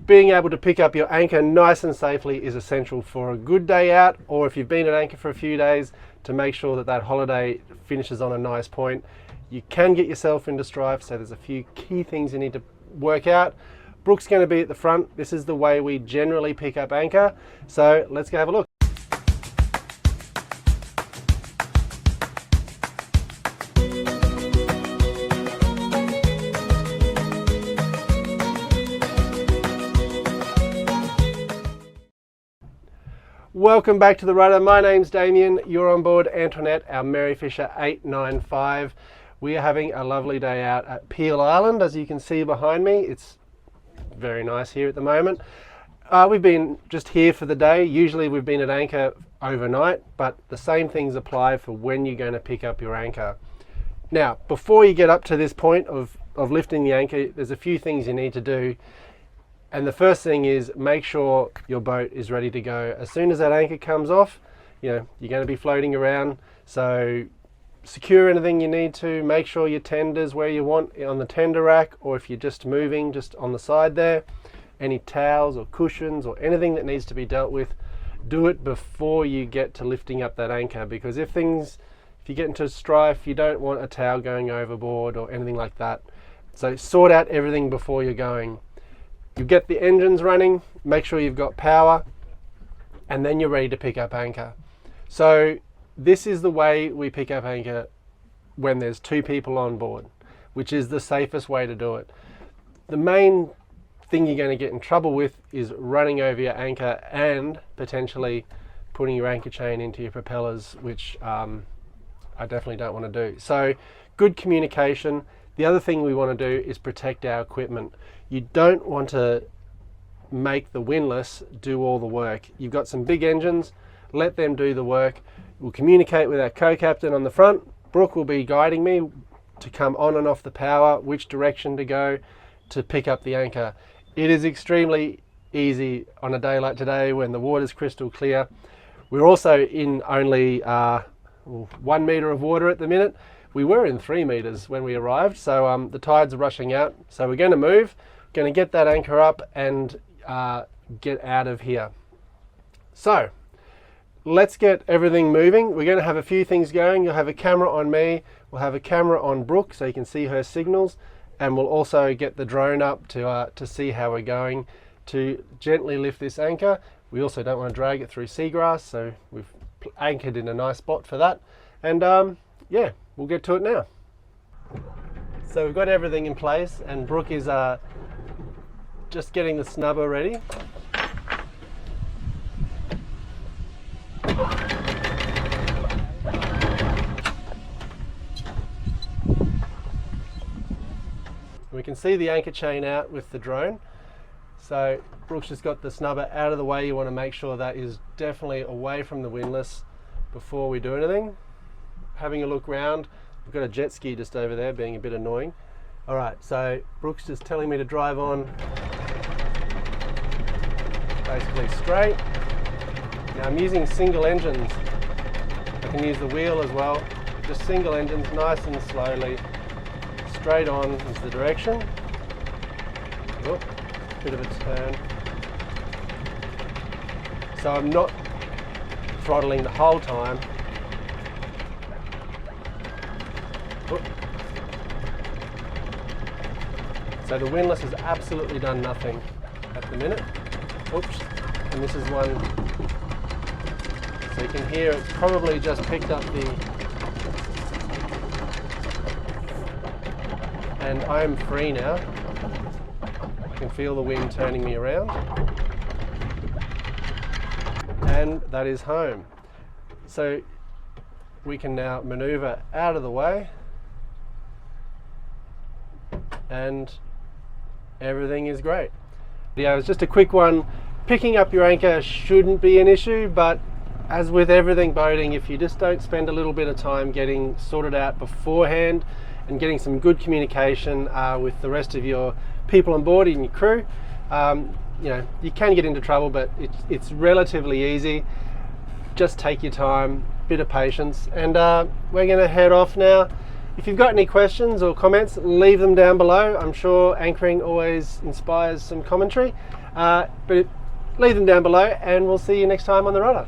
being able to pick up your anchor nice and safely is essential for a good day out, or if you've been at anchor for a few days, to make sure that that holiday finishes on a nice point. You can get yourself into strife, so there's a few key things you need to work out. Brooke's going to be at the front. This is the way we generally pick up anchor, so let's go have a look. Welcome back to the Rudder. My name's Damian. You're on board Antoinette, our Mary Fisher 895. We are having a lovely day out at Peel Island, as you can see behind me. It's very nice here at the moment. We've been just here for the day. Usually we've been at anchor overnight, but the same things apply for when you're going to pick up your anchor. Now, before you get up to this point of lifting the anchor, there's a few things you need to do. And the first thing is make sure your boat is ready to go. As soon as that anchor comes off, you're going to be floating around. So secure anything you need to, make sure your tender's where you want on the tender rack, or if you're just moving, just on the side there. Any towels or cushions or anything that needs to be dealt with, do it before you get to lifting up that anchor, because if you get into strife, you don't want a towel going overboard or anything like that. So sort out everything before you're going. You get the engines running, make sure you've got power, and then you're ready to pick up anchor. So this is the way we pick up anchor when there's two people on board, which is the safest way to do it. The main thing you're going to get in trouble with is running over your anchor and potentially putting your anchor chain into your propellers, which I definitely don't want to do. So good communication. The other thing we want to do is protect our equipment. You don't want to make the windlass do all the work. You've got some big engines, let them do the work. We'll communicate with our co-captain on the front. Brooke will be guiding me to come on and off the power, which direction to go to pick up the anchor. It is extremely easy on a day like today when the water's crystal clear. We're also in only 1 meter of water at the minute. We were in 3 meters when we arrived, so the tides are rushing out. So we're going to move, going to get that anchor up and get out of here. So let's get everything moving. We're going to have a few things going. You'll have a camera on me, we'll have a camera on Brooke so you can see her signals, and we'll also get the drone up to see how we're going to gently lift this anchor. We also don't want to drag it through seagrass, so we've anchored in a nice spot for that. And yeah, we'll get to it now. So we've got everything in place, and Brooke is just getting the snubber ready. We can see the anchor chain out with the drone. So Brooke's just got the snubber out of the way. You want to make sure that is definitely away from the windlass before we do anything. Having a look round, we've got a jet ski just over there being a bit annoying. All right, so Brooke's just telling me to drive on basically straight. Now I'm using single engines. I can use the wheel as well. Just single engines, nice and slowly. Straight on is the direction. Oh, bit of a turn. So I'm not throttling the whole time. Oh. So the windlass has absolutely done nothing at the minute. Oops, and this is one. So you can hear it's probably just picked up and I'm free now. I can feel the wind turning me around. And that is home. So we can now maneuver out of the way and everything is great. Yeah, it was just a quick one. Picking up your anchor shouldn't be an issue, but as with everything boating, if you just don't spend a little bit of time getting sorted out beforehand and getting some good communication with the rest of your people on board and your crew, you can get into trouble, but it's relatively easy. Just take your time, bit of patience, and we're going to head off now. If you've got any questions or comments, leave them down below. I'm sure anchoring always inspires some commentary, but leave them down below, and we'll see you next time on the Rudder.